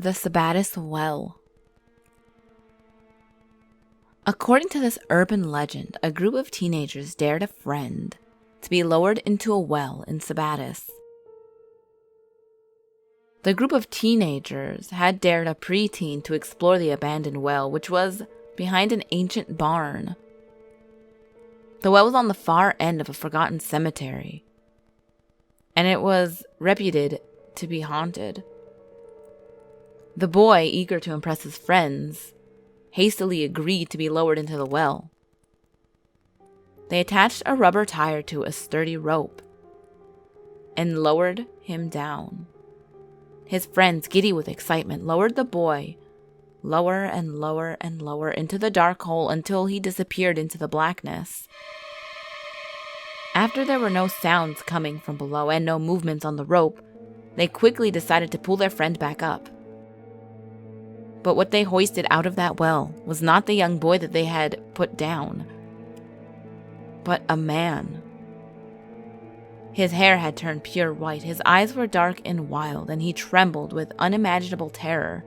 The Sabatis Well. According to this urban legend, a group of teenagers dared a friend to be lowered into a well in Sabatis. The group of teenagers had dared a preteen to explore the abandoned well, which was behind an ancient barn. The well was on the far end of a forgotten cemetery, and it was reputed to be haunted. The boy, eager to impress his friends, hastily agreed to be lowered into the well. They attached a rubber tire to a sturdy rope and lowered him down. His friends, giddy with excitement, lowered the boy lower and lower and lower into the dark hole until he disappeared into the blackness. After there were no sounds coming from below and no movements on the rope, they quickly decided to pull their friend back up. But what they hoisted out of that well was not the young boy that they had put down, but a man. His hair had turned pure white, his eyes were dark and wild, and he trembled with unimaginable terror.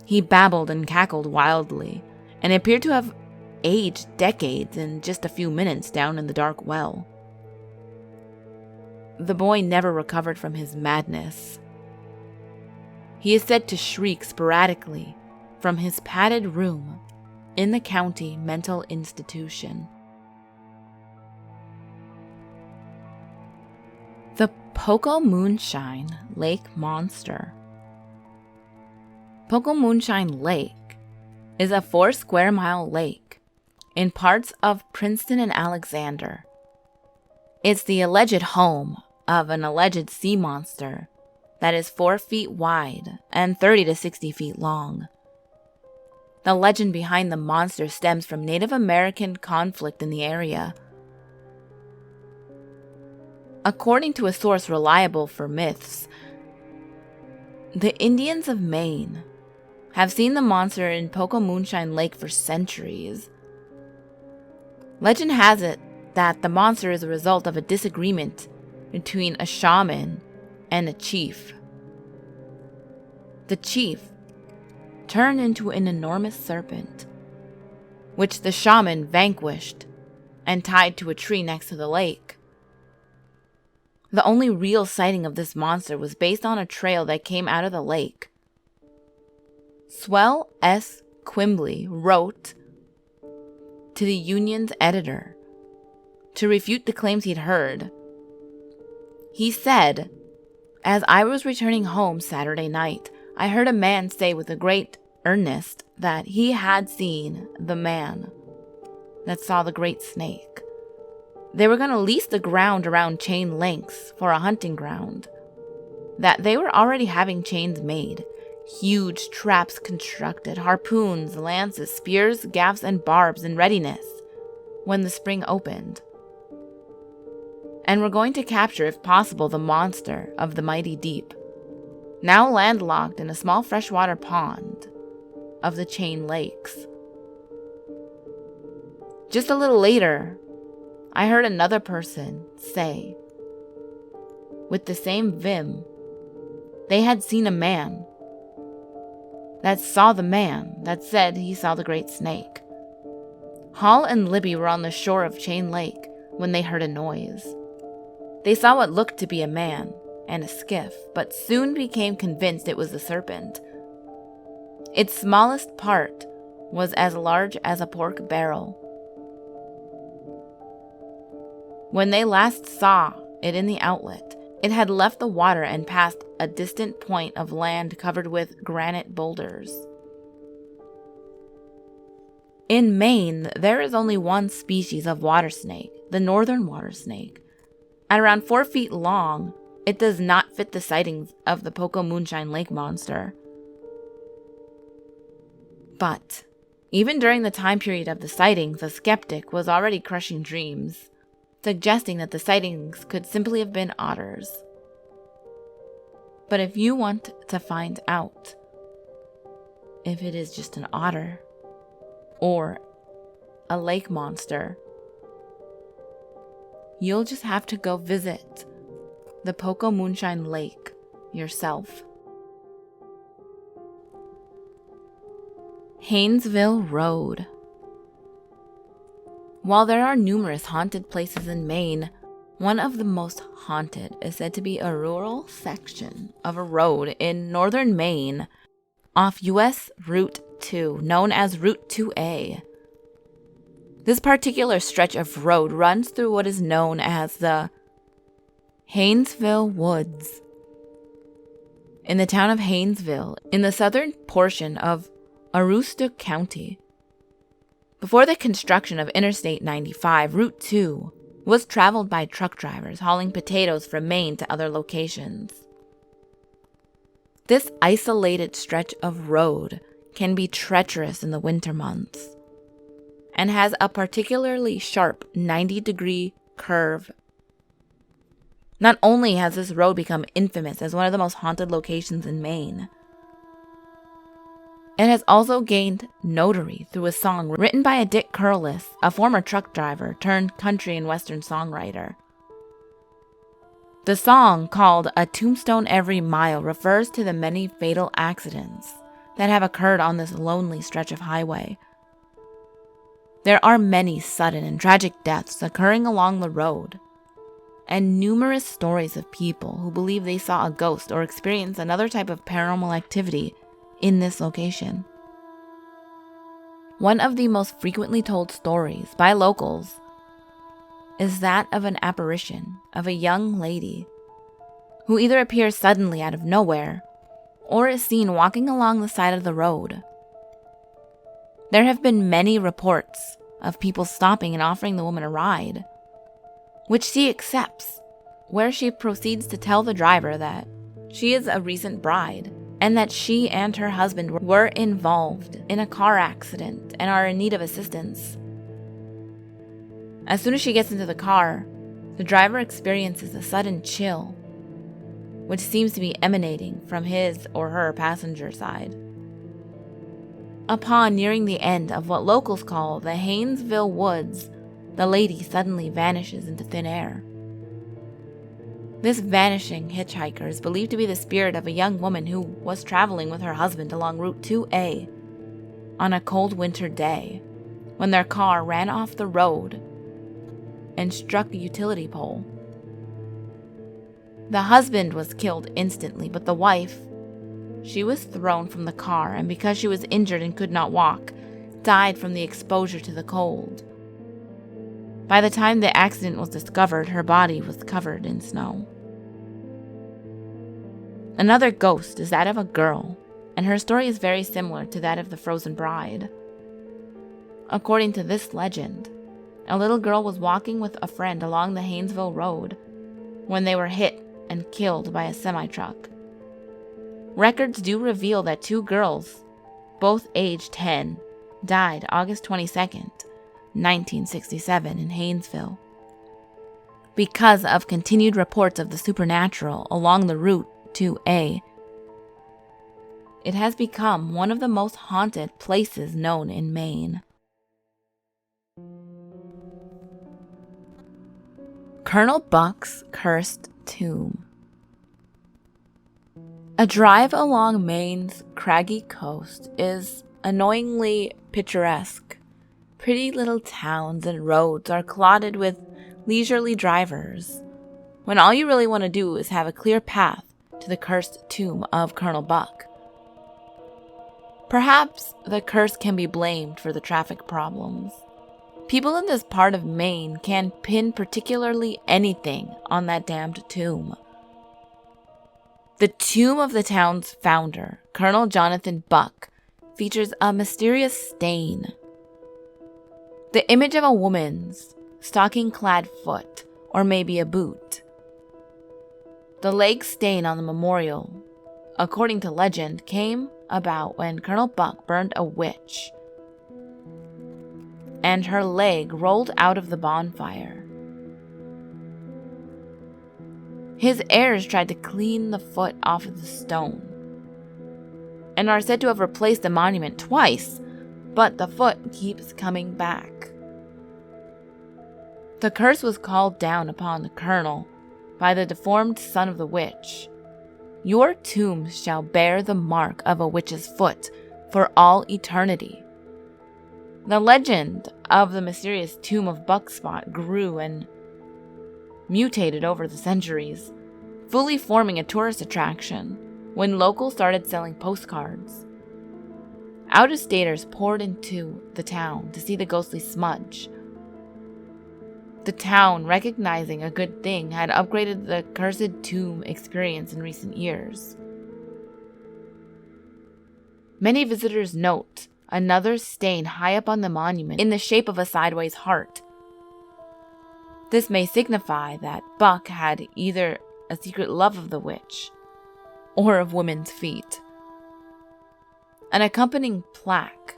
He babbled and cackled wildly, and appeared to have aged decades in just a few minutes down in the dark well. The boy never recovered from his madness. He is said to shriek sporadically from his padded room in the county mental institution. The Pocomoonshine Lake Monster. Pocomoonshine Lake is a 4-square-mile lake in parts of Princeton and Alexander. It's the alleged home of an alleged sea monster that is 4 feet wide and 30 to 60 feet long. The legend behind the monster stems from Native American conflict in the area. According to a source reliable for myths, the Indians of Maine have seen the monster in Pocomoonshine Lake for centuries. Legend has it that the monster is a result of a disagreement between a shaman and a chief. The chief turned into an enormous serpent, which the shaman vanquished and tied to a tree next to the lake. The only real sighting of this monster was based on a trail that came out of the lake. Swell S. Quimbley wrote to the Union's editor to refute the claims he'd heard. He said, "As I was returning home Saturday night, I heard a man say with a great earnest that he had seen the man that saw the great snake. They were going to lease the ground around chain links for a hunting ground. That they were already having chains made, huge traps constructed, harpoons, lances, spears, gaffs, and barbs in readiness when the spring opened. And we're going to capture, if possible, the monster of the mighty deep, now landlocked in a small freshwater pond of the chain lakes." Just a little later, I heard another person say, with the same vim, they had seen a man that saw the man that said he saw the great snake. Hall and Libby were on the shore of Chain Lake when they heard a noise. They saw what looked to be a man and a skiff, but soon became convinced it was a serpent. Its smallest part was as large as a pork barrel. When they last saw it in the outlet, it had left the water and passed a distant point of land covered with granite boulders. In Maine, there is only one species of water snake, the northern water snake. At around 4 feet long, it does not fit the sightings of the Pocomoonshine Lake monster. But even during the time period of the sightings, a skeptic was already crushing dreams, suggesting that the sightings could simply have been otters. But if you want to find out if it is just an otter or a lake monster, you'll just have to go visit the Pocomoonshine Lake yourself. Haynesville Road. While there are numerous haunted places in Maine, one of the most haunted is said to be a rural section of a road in northern Maine off US Route 2, known as Route 2A. This particular stretch of road runs through what is known as the Haynesville Woods in the town of Haynesville, in the southern portion of Aroostook County. Before the construction of Interstate 95, Route 2 was traveled by truck drivers hauling potatoes from Maine to other locations. This isolated stretch of road can be treacherous in the winter months and has a particularly sharp 90-degree curve. Not only has this road become infamous as one of the most haunted locations in Maine, it has also gained notoriety through a song written by a Dick Curlis, a former truck driver turned country and western songwriter. The song, called A Tombstone Every Mile, refers to the many fatal accidents that have occurred on this lonely stretch of highway. There are many sudden and tragic deaths occurring along the road, and numerous stories of people who believe they saw a ghost or experienced another type of paranormal activity in this location. One of the most frequently told stories by locals is that of an apparition of a young lady who either appears suddenly out of nowhere or is seen walking along the side of the road. There have been many reports of people stopping and offering the woman a ride, which she accepts, where she proceeds to tell the driver that she is a recent bride and that she and her husband were involved in a car accident and are in need of assistance. As soon as she gets into the car, the driver experiences a sudden chill, which seems to be emanating from his or her passenger side. Upon nearing the end of what locals call the Haynesville Woods, the lady suddenly vanishes into thin air. This vanishing hitchhiker is believed to be the spirit of a young woman who was traveling with her husband along Route 2A on a cold winter day when their car ran off the road and struck a utility pole. The husband was killed instantly, but the wife, she was thrown from the car, and because she was injured and could not walk, died from the exposure to the cold. By the time the accident was discovered, her body was covered in snow. Another ghost is that of a girl, and her story is very similar to that of the frozen bride. According to this legend, a little girl was walking with a friend along the Haynesville Road when they were hit and killed by a semi-truck. Records do reveal that two girls, both aged 10, died August 22nd, 1967 in Haynesville. Because of continued reports of the supernatural along the Route 2A, it has become one of the most haunted places known in Maine. Colonel Buck's Cursed Tomb. A drive along Maine's craggy coast is annoyingly picturesque. Pretty little towns and roads are clotted with leisurely drivers, when all you really want to do is have a clear path to the cursed tomb of Colonel Buck. Perhaps the curse can be blamed for the traffic problems. People in this part of Maine can pin particularly anything on that damned tomb. The tomb of the town's founder, Colonel Jonathan Buck, features a mysterious stain. The image of a woman's stocking-clad foot, or maybe a boot. The leg stain on the memorial, according to legend, came about when Colonel Buck burned a witch, and her leg rolled out of the bonfire. His heirs tried to clean the foot off of the stone, and are said to have replaced the monument twice, but the foot keeps coming back. The curse was called down upon the colonel by the deformed son of the witch. Your tomb shall bear the mark of a witch's foot for all eternity. The legend of the mysterious tomb of Buckspot grew and mutated over the centuries, fully forming a tourist attraction when locals started selling postcards. Out-of-staters poured into the town to see the ghostly smudge. The town, recognizing a good thing, had upgraded the cursed tomb experience in recent years. Many visitors note another stain high up on the monument in the shape of a sideways heart. This may signify that Buck had either a secret love of the witch or of women's feet. An accompanying plaque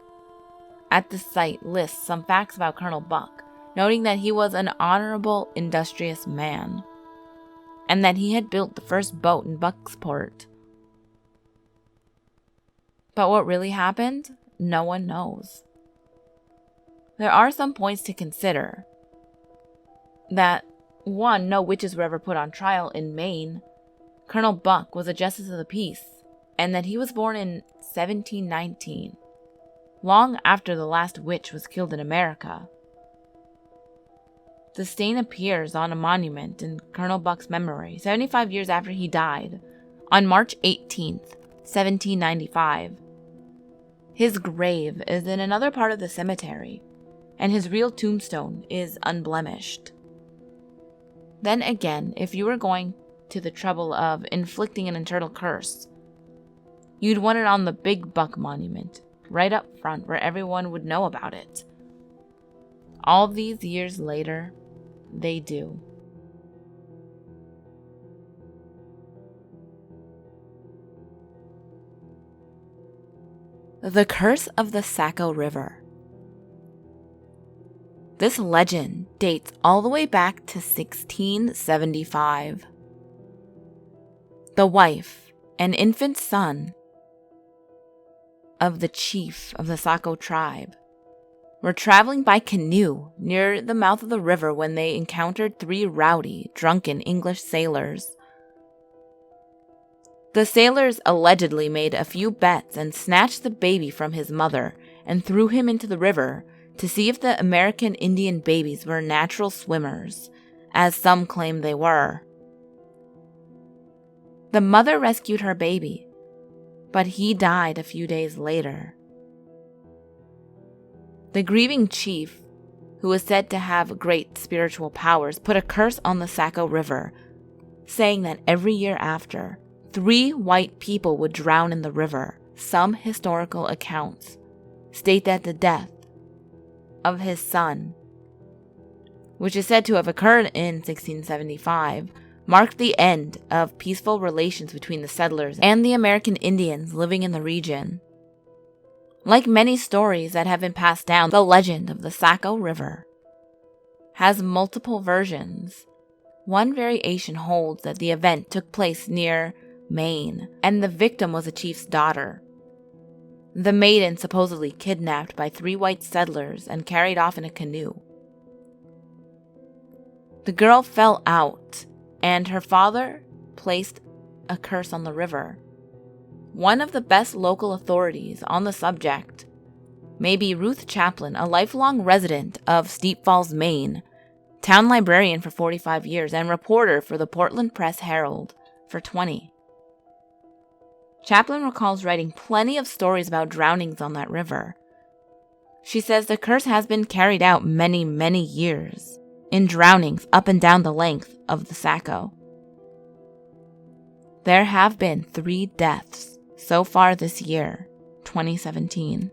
at the site lists some facts about Colonel Buck, noting that he was an honorable, industrious man, and that he had built the first boat in Bucksport. But what really happened, no one knows. There are some points to consider. That, 1, no witches were ever put on trial in Maine. Colonel Buck was a justice of the peace, and that he was born in 1719, long after the last witch was killed in America. The stain appears on a monument in Colonel Buck's memory 75 years after he died, on March 18th, 1795. His grave is in another part of the cemetery, and his real tombstone is unblemished. Then again, if you were going to the trouble of inflicting an internal curse, you'd want it on the big Buck monument, right up front where everyone would know about it. All these years later, they do. The Curse of the Saco River. This legend dates all the way back to 1675. The wife and infant son of the chief of the Saco tribe were traveling by canoe near the mouth of the river when they encountered 3 rowdy, drunken English sailors. The sailors allegedly made a few bets and snatched the baby from his mother and threw him into the river to see if the American Indian babies were natural swimmers, as some claim they were. The mother rescued her baby, but he died a few days later. The grieving chief, who was said to have great spiritual powers, put a curse on the Saco River, saying that every year after, 3 white people would drown in the river. Some historical accounts state that the death of his son, which is said to have occurred in 1675, marked the end of peaceful relations between the settlers and the American Indians living in the region. Like many stories that have been passed down, the legend of the Saco River has multiple versions. One variation holds that the event took place near Maine, and the victim was a chief's daughter. The maiden supposedly kidnapped by 3 white settlers and carried off in a canoe. The girl fell out, and her father placed a curse on the river. One of the best local authorities on the subject may be Ruth Chaplin, a lifelong resident of Steep Falls, Maine, town librarian for 45 years, and reporter for the Portland Press-Herald for 20. Chaplin recalls writing plenty of stories about drownings on that river. She says the curse has been carried out many, many years in drownings up and down the length of the Saco. There have been 3 deaths so far this year, 2017.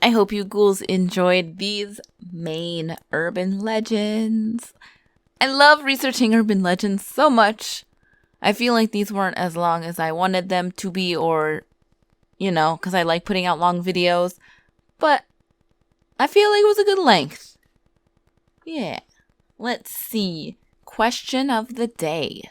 I hope you ghouls enjoyed these Maine urban legends. I love researching urban legends so much. I feel like these weren't as long as I wanted them to be, or, because I like putting out long videos. But I feel like it was a good length. Yeah. Let's see. Question of the day.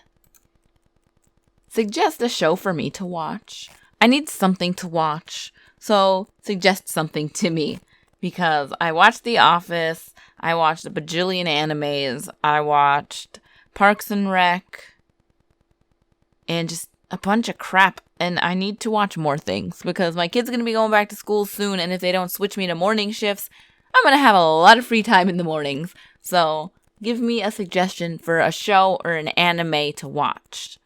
Suggest a show for me to watch. I need something to watch, so suggest something to me. Because I watched The Office, I watched a bajillion animes, I watched Parks and Rec, and just a bunch of crap. And I need to watch more things because my kid's going to be going back to school soon. And if they don't switch me to morning shifts, I'm going to have a lot of free time in the mornings. So give me a suggestion for a show or an anime to watch.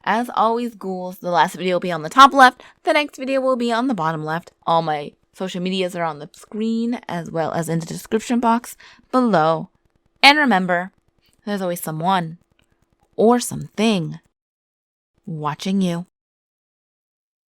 As always, ghouls, the last video will be on the top left. The next video will be on the bottom left. All my social medias are on the screen as well as in the description box below. And remember, there's always someone or something watching you.